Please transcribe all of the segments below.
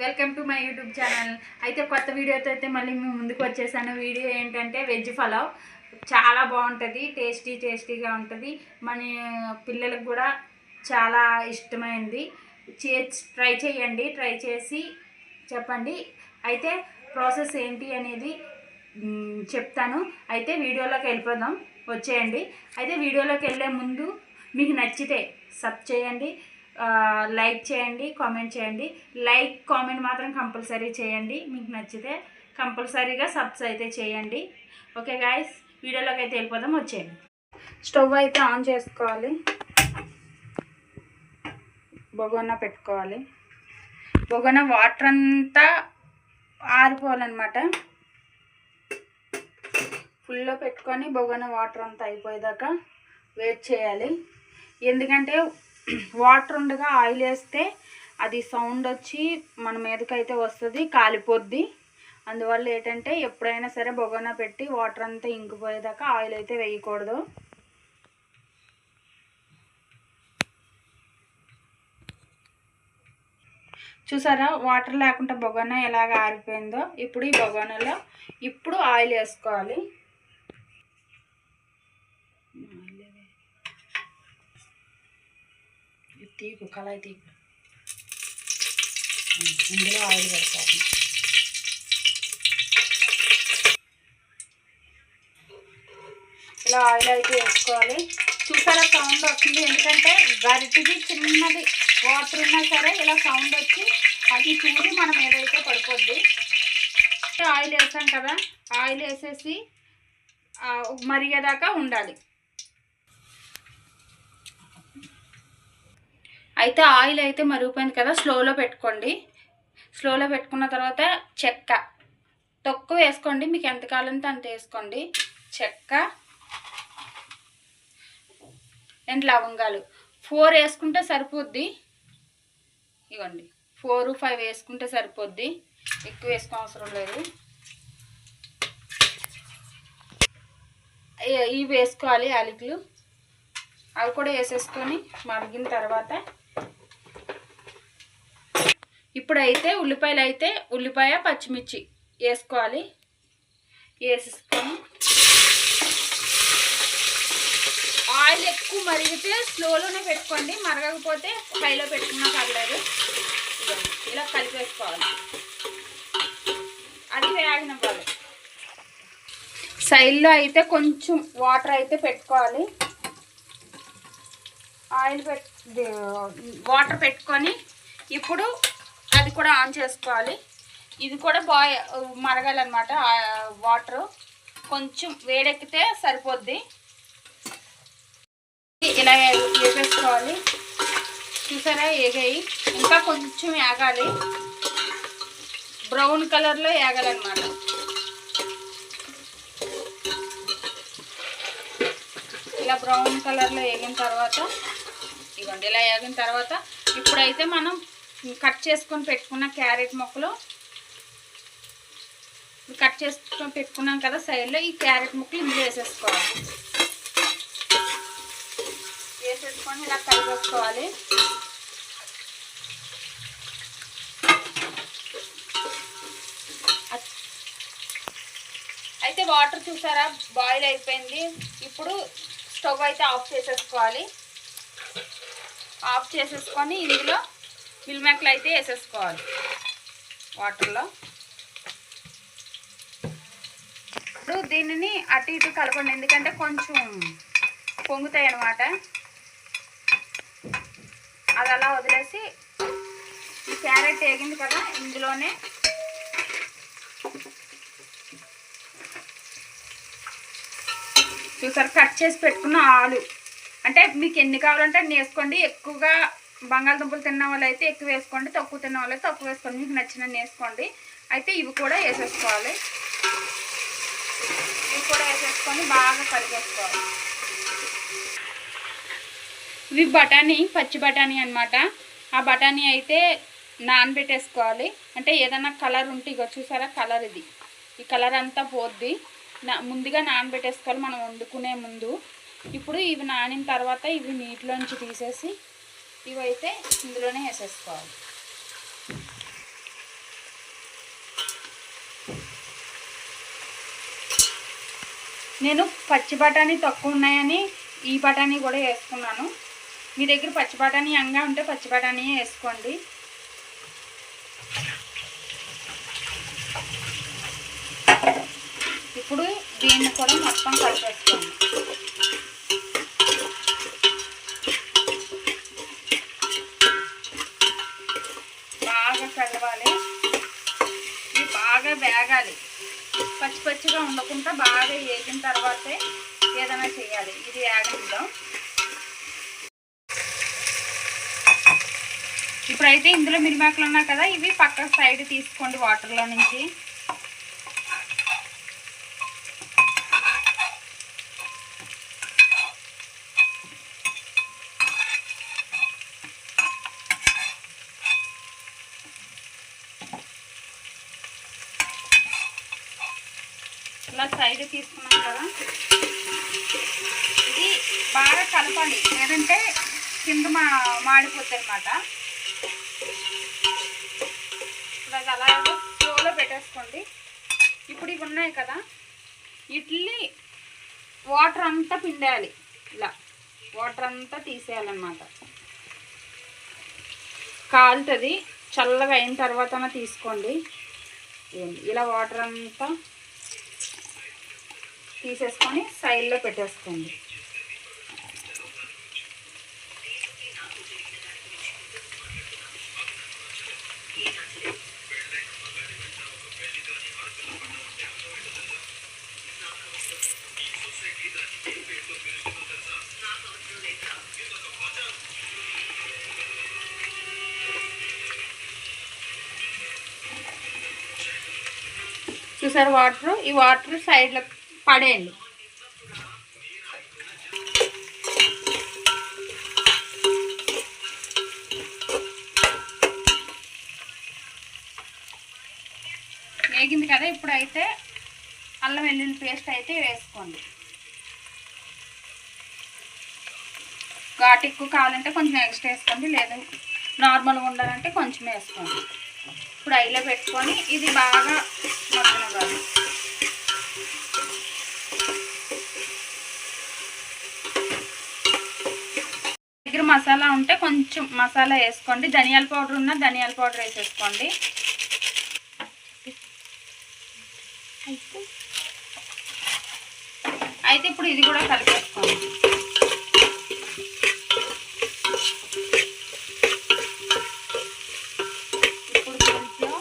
Welcome to my YouTube channel. అయితే కొత్త వీడియోతో అయితే మళ్ళీ మేము ముందుకు వచ్చేసాను. వీడియో ఏంటంటే వెజ్ పలావ్. చాలా బాగుంటుంది, టేస్టీగా ఉంటుంది. మన పిల్లలకు కూడా చాలా ఇష్టమైంది. ట్రై చేయండి, ట్రై చేసి చెప్పండి. అయితే ప్రాసెస్ ఏంటి అనేది చెప్తాను. అయితే వీడియోలోకి వెళ్ళిపోదాం, వచ్చేయండి. అయితే వీడియోలోకి వెళ్ళే ముందు మీకు నచ్చితే సబ్ చేయండి, లైక్ చేయండి, కామెంట్ చేయండి. లైక్ కామెంట్ మాత్రం కంపల్సరీ చేయండి. మీకు నచ్చితే కంపల్సరీగా సబ్స్ అయితే చేయండి. ఓకే గాయస్, వీడియోలోకి అయితే వెళ్ళిపోదాం, వచ్చేయండి. స్టవ్ అయితే ఆన్ చేసుకోవాలి, బొగోనా పెట్టుకోవాలి. బొగోనా వాటర్ అంతా ఆరిపోవాలన్నమాట. ఫుల్లో పెట్టుకొని బొగోనా వాటర్ అంతా అయిపోయేదాకా వెయిట్ చేయాలి. ఎందుకంటే వాటర్ ఉండగా ఆయిల్ వేస్తే అది సౌండ్ వచ్చి మన మీదకైతే వస్తుంది, కాలిపోద్ది. అందువల్ల ఏంటంటే ఎప్పుడైనా సరే బొగోనా పెట్టి వాటర్ అంతా ఇంకిపోయేదాకా ఆయిల్ అయితే వేయకూడదు. చూసారా వాటర్ లేకుండా బొగోనా ఎలాగ ఆరిపోయిందో. ఇప్పుడు ఈ బొగోనాలో ఇప్పుడు ఆయిల్ వేసుకోవాలి. తీకు కళాయి తీకు, ఇందులో ఆయిల్ పెడతాను. ఇలా ఆయిల్ అయితే వేసుకోవాలి. చూసారా సౌండ్ వస్తుంది, ఎందుకంటే గరిటికి చిన్నది వాటర్ ఉన్నా సరే ఇలా సౌండ్ వచ్చి అది చూసి మనం ఏదైతే పడిపోద్ది. ఆయిల్ వేసాం కదా, ఆయిల్ వేసేసి మరిగేదాకా ఉండాలి. అయితే ఆయిల్ అయితే మరిగిపోయింది కదా, స్లోలో పెట్టుకోండి. స్లోలో పెట్టుకున్న తర్వాత చెక్క తక్కువ వేసుకోండి, మీకు ఎంత కావాలంటే అంత వేసుకోండి. చెక్క అండ్ లవంగాలు 4 వేసుకుంటే సరిపోద్ది. ఇవ్వండి 4, 5 వేసుకుంటే సరిపోద్ది, ఎక్కువ వేసుకోవసరం లేదు. ఇవి వేసుకోవాలి యాలకులు, అవి కూడా వేసేసుకొని మరిగిన తర్వాత ఇప్పుడైతే ఉల్లిపాయలు అయితే ఉల్లిపాయ పచ్చిమిర్చి వేసుకోవాలి. వేసేసుకొని ఆయిల్ ఎక్కువ మరిగితే స్లోలోనే పెట్టుకోండి, మరగకపోతే హైలో పెట్టుకున్నా పర్లేదు. ఇలా కలిపేసుకోవాలి, అది వేగనివ్వాలి. సైడ్లో అయితే కొంచెం వాటర్ అయితే పెట్టుకోవాలి. ఆయిల్ వాటర్ పెట్టుకొని ఇప్పుడు అది కూడా ఆన్ చేసుకోవాలి. ఇది కూడా మరగాలన్నమాట. వాటర్ కొంచెం వేడెక్కితే సరిపోద్ది. ఇలా వేపేసుకోవాలి. చూసారా ఏగాయి, ఇంకా కొంచెం వేగాలి, బ్రౌన్ కలర్లో వేగాలన్నమాట. ఇలా బ్రౌన్ కలర్లో వేగిన తర్వాత ఇవ్వండి, ఇలా వేగిన తర్వాత ఇప్పుడైతే మనం కట్ చేసుకొని పెట్టుకున్న క్యారెట్ ముక్కలు కట్ చేసుకొని పెట్టుకున్నాం కదా సైడ్లో, ఈ క్యారెట్ ముక్కలు ఇందులో వేసేసుకోవాలి. వేసేసుకొని ఇలా కలిపేసుకోవాలి. అయితే వాటర్ చూసారా బాయిల్ అయిపోయింది. ఇప్పుడు స్టవ్ అయితే ఆఫ్ చేసేసుకోవాలి. ఆఫ్ చేసేసుకొని ఇందులో మిల్ మేకర్లు అయితే వేసేసుకోవాలి వాటర్లో. ఇప్పుడు దీనిని అటు ఇటు కలపండి, ఎందుకంటే కొంచెం పొంగుతాయి అన్నమాట. అది అలా వదిలేసి ఈ క్యారెట్ వేగింది కదా, ఇందులోనే చూసారు కట్ చేసి పెట్టుకున్న ఆలు, అంటే మీకు ఎన్ని కావాలంటే అన్ని వేసుకోండి. ఎక్కువగా బంగాళదుంపలు తిన్న వాళ్ళు అయితే ఎక్కువ వేసుకోండి, తక్కువ తిన్న వాళ్ళు అయితే తక్కువ వేసుకోండి, మీకు నచ్చినన్ని వేసుకోండి. అయితే ఇవి కూడా వేసేసుకోవాలి. ఇవి కూడా వేసేసుకొని బాగా కలిపేసుకోవాలి. ఇవి బఠానీ, పచ్చి బఠానీ అన్నమాట. ఆ బఠానీ అయితే నానబెట్టేసుకోవాలి. అంటే ఏదైనా కలర్ ఉంటే ఇగో చూసారా కలర్, ఇది ఈ కలర్ అంతా పోద్ది. ముందుగా నానబెట్టేసుకోవాలి మనం వండుకునే ముందు. ఇప్పుడు ఇవి నానిన తర్వాత ఇవి నీటిలోంచి తీసేసి ఇవైతే ఇందులోనే వేసేసుకోవాలి. నేను పచ్చి బఠానీ తక్కువ ఉన్నాయని ఈ బఠానీ కూడా వేసుకున్నాను. మీ దగ్గర పచ్చి బఠానీ అంగా ఉంటే పచ్చి బఠానీ వేసుకోండి. ఇప్పుడు దీన్ని కూడా మొత్తం కలిపేసుకోండి. బాగా కలవాలి. ఇది బాగా వేగాలి. పచ్చి పచ్చిగా ఉండకుండా బాగా వేగిన తర్వాతే ఏదైనా చేయాలి. ఇది వేగనిద్దాం. ఇప్పుడైతే ఇందులో మిరిమాకులు ఉన్నాయి కదా, ఇవి పక్క సైడ్ తీసుకోండి వాటర్లో నుంచి. ఇలా సైడ్ తీసుకున్నాం కదా, ఇది బాగా కలపాలి, లేదంటే కింద మాడిపోతుంది అన్నమాట. ఇప్పుడు అది అలాగే స్లోలో పెట్టేసుకోండి. ఇప్పుడు ఇవి ఉన్నాయి కదా, ఇడ్లీ వాటర్ అంతా పిండేయాలి. ఇలా వాటర్ అంతా తీసేయాలన్నమాట. కాలుతుంది, చల్లగా అయిన తర్వాత తీసుకోండి. ఇలా వాటర్ అంతా తీసేసుకొని సైడ్లో పెట్టేసుకోండి. చూసారు వాటర్, ఈ వాటర్ సైడ్లో పడేయండి. వేగింది కదా, ఇప్పుడైతే అల్లం వెల్లుల్లి పేస్ట్ అయితే వేసుకోండి. ఘాటు ఎక్కువ కావాలంటే కొంచెం ఎక్స్ట్రా వేసుకోండి, లేదా నార్మల్గా ఉండాలంటే కొంచెం వేసుకోండి. ఇప్పుడు ఐలో పెట్టుకొని ఇది బాగా మగ్గనివ్వాలి. దగ్గర మసాలా ఉంటే కొంచెం మసాలా వేసుకోండి. ధనియాల పౌడర్ ఉన్నా ధనియాల పౌడర్ వేసేసుకోండి. అయితే ఇప్పుడు ఇది కూడా కలిపేసుకోండి. ఇప్పుడు దీంట్లో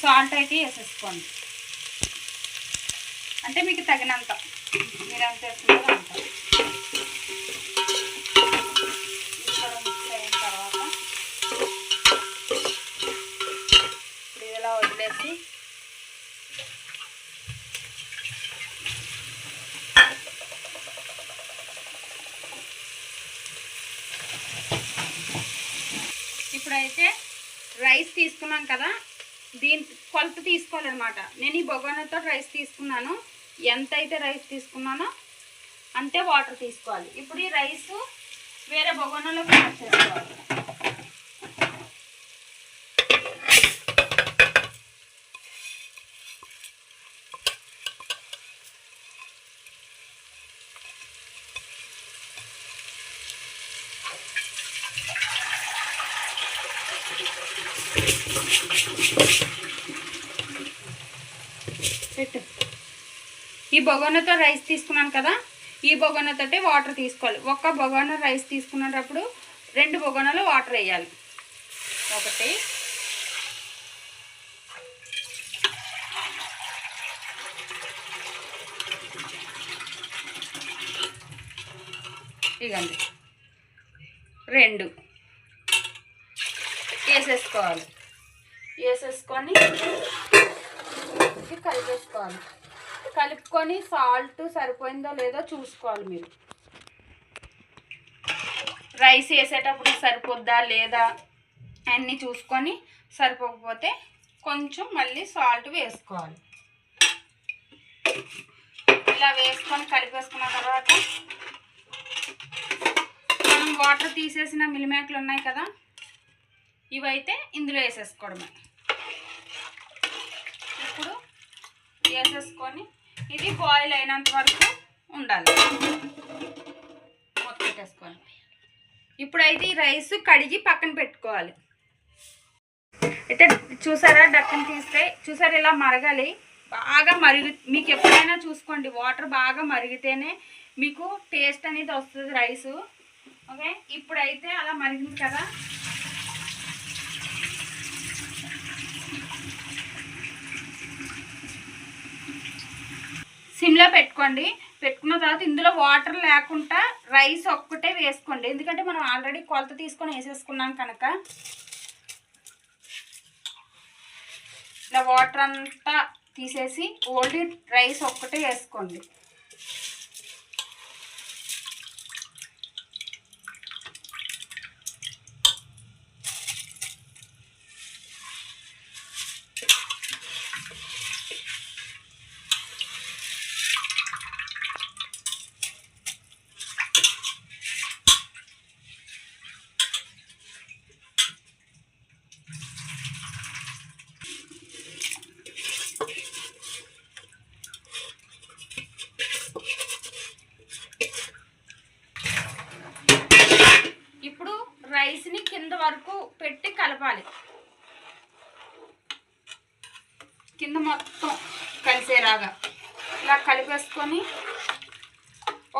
సాల్ట్ అయితే వేసేసుకోండి. అంటే మీకు తగినంత, మీరు ఎంత వేసుకుంటారో అంత. ఇక్కడ మిక్స్ అయిన తర్వాత ఇప్పుడు ఇలా వదిలేసి ఇప్పుడైతే రైస్ తీసుకున్నాం కదా, దీని కొలత తీసుకోవాలన్నమాట. నేను ఈ బొగోనాతో రైస్ తీసుకున్నాను. ఎంత అయితే రైస్ తీసుకున్నానో అంతే వాటర్ తీసుకోవాలి. ఇప్పుడు ఈ రైస్ వేరే బొగోనాలో యాడ్ చేసుకోవాలి. పెట్టు. ఈ బొగోనాతో రైస్ తీసుకున్నాను కదా, ఈ బొగోనాతోటి వాటర్ తీసుకోవాలి. ఒక్క బొగోనా రైస్ తీసుకునేటప్పుడు 2 బొగోనాలు వాటర్ వేయాలి. ఒకటి, ఇగండి 2 వేసేసుకోవాలి. వేసేసుకొని కలిపేసుకోవాలి. కలుపుకొని సాల్ట్ సరిపోయిందో లేదో చూసుకోవాలి. మీరు రైస్ వేసేటప్పుడు సరిపోద్దా లేదా అన్నీ చూసుకొని, సరిపోకపోతే కొంచెం మళ్ళీ సాల్ట్ వేసుకోవాలి. ఇలా వేసుకొని కలిపేసుకున్న తర్వాత మనం వాటర్ తీసేసిన మిల్లిమేకలు ఉన్నాయి కదా, ఇవైతే ఇందులో వేసేసుకోవడమే. ఇప్పుడు వేసేసుకొని ఇది బాయిల్ అయినంత వరకు ఉండాలి, మూత పెట్టేసుకోవాలి. ఇప్పుడైతే ఈ రైస్ కడిగి పక్కన పెట్టుకోవాలి. అయితే చూసారా, డక్కన్ తీస్తే చూసారా ఇలా మరగాలి, బాగా మీకు ఎప్పుడైనా చూసుకోండి, వాటర్ బాగా మరిగితేనే మీకు టేస్ట్ అనేది వస్తుంది రైసు. ఓకే, ఇప్పుడైతే అలా మరిగింది కదా, సిమ్లో పెట్టుకోండి. పెట్టుకున్న తర్వాత ఇందులో వాటర్ లేకుండా రైస్ ఒక్కటే వేసుకోండి, ఎందుకంటే మనం ఆల్రెడీ కొలత తీసుకొని వేసేసుకున్నాం కనుక. ఇలా వాటర్ అంతా తీసేసి ఓన్లీ రైస్ ఒక్కటే వేసుకోండి. రైస్ని కింద వరకు పెట్టి కలపాలి, కింద మొత్తం కలిసేలాగా ఇలా కలిపేసుకొని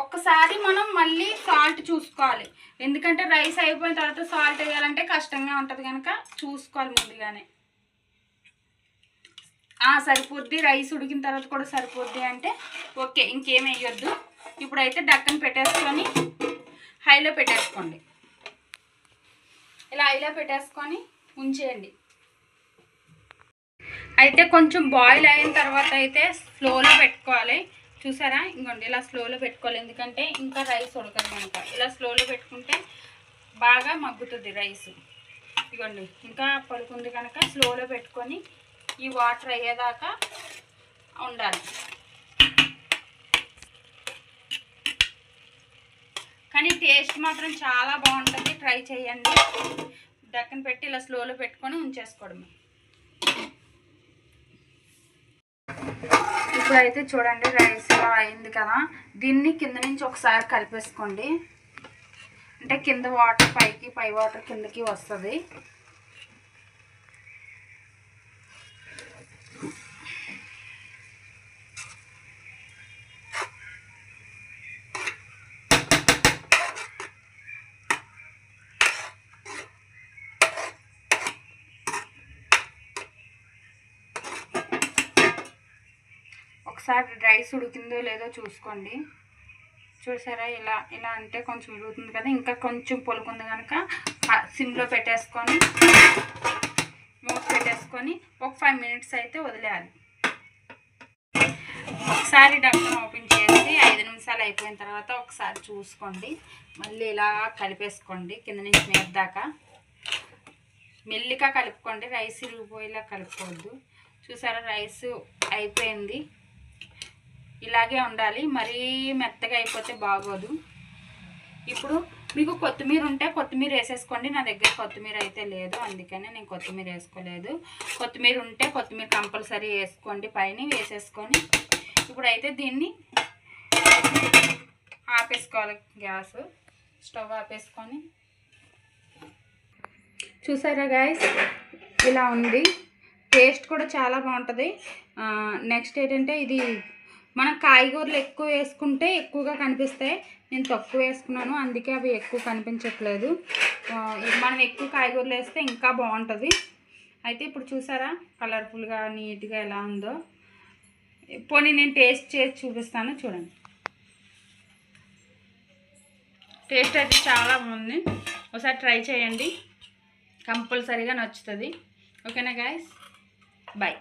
ఒక్కసారి మనం మళ్ళీ సాల్ట్ చూసుకోవాలి, ఎందుకంటే రైస్ అయిపోయిన తర్వాత సాల్ట్ వేయాలంటే కష్టంగా ఉంటుంది కనుక చూసుకోవాలి ముందుగానే. సరిపోద్ది, రైస్ ఉడికిన తర్వాత కూడా సరిపోద్ది అంటే ఓకే, ఇంకేం వేయొద్దు. ఇప్పుడైతే డక్కన్ పెట్టేసుకొని హైలో పెట్టేసుకోండి, ఇలా హైలో పెట్టేసుకొని ఉంచేయండి. అయితే కొంచెం బాయిల్ అయిన తర్వాత అయితే స్లోలో పెట్టుకోవాలి. చూసారా, ఇంకోండి ఇలా స్లోలో పెట్టుకోవాలి, ఎందుకంటే ఇంకా రైస్ ఉడకదు కనుక. ఇలా స్లోలో పెట్టుకుంటే బాగా మగ్గుతుంది రైస్. ఇదిగోండి ఇంకా పడుకుంది కనుక స్లోలో పెట్టుకొని ఈ వాటర్ అయ్యేదాకా ఉండాలి. కానీ టేస్ట్ మాత్రం చాలా బాగుంటుంది, ట్రై చేయండి. డక్కన పెట్టి ఇలా స్లోలో పెట్టుకొని ఉంచేసుకోవడం. ఇప్పుడైతే చూడండి రైస్ అయింది కదా, దీన్ని కింద నుంచి ఒకసారి కలిపేసుకోండి, అంటే కింద వాటర్ పైకి, పై వాటర్ కిందకి వస్తుంది. ఒకసారి రైస్ ఉడికిందో లేదో చూసుకోండి. చూసారా, ఇలా ఇలా అంటే కొంచెం ఉడుకుతుంది కదా, ఇంకా కొంచెం పొలుకుంది కనుక సిమ్లో పెట్టేసుకొని మూత పెట్టేసుకొని ఒక 5 minutes అయితే వదిలేయాలి. ఒకసారి డక్కన్ ఓపెన్ చేసి 5 నిమిషాలు అయిపోయిన తర్వాత ఒకసారి చూసుకోండి, మళ్ళీ ఇలా కలిపేసుకోండి కింద నుంచి మీద దాకా. మెల్లిగా కలుపుకోండి, రైస్ ఇరిగిపోయేలా కలుపుకోవద్దు. చూసారా, రైస్ అయిపోయింది, ఇలాగే ఉండాలి, మరీ మెత్తగా అయిపోతే బాగోదు. ఇప్పుడు మీకు కొత్తిమీర ఉంటే కొత్తిమీర వేసేసుకోండి, నా దగ్గర కొత్తిమీర అయితే లేదు, అందుకనే నేను కొత్తిమీర వేసుకోలేదు. కొత్తిమీర ఉంటే కొత్తిమీర కంపల్సరీ వేసుకోండి, పైన వేసేసుకొని ఇప్పుడైతే దీన్ని ఆపేసుకోవాలి, గ్యాస్ స్టవ్ ఆపేసుకొని. చూసారా గాయస్, ఇలా ఉంది, టేస్ట్ కూడా చాలా బాగుంటుంది. నెక్స్ట్ ఏంటంటే ఇది మనం కాయగూరలు ఎక్కువ వేసుకుంటే ఎక్కువగా కనిపిస్తాయి, నేను తక్కువ వేసుకున్నాను అందుకే అవి ఎక్కువ కనిపించట్లేదు. మనం ఎక్కువ కాయగూరలు వేస్తే ఇంకా బాగుంటుంది. అయితే ఇప్పుడు చూసారా కలర్ఫుల్గా నీట్గా ఎలా ఉందో. పోనీ నేను టేస్ట్ చేసి చూపిస్తాను, చూడండి. టేస్ట్ అయితే చాలా బాగుంది, ఒకసారి ట్రై చేయండి, కంపల్సరీగా నచ్చుతుంది. ఓకేనా గాయస్, బాయ్.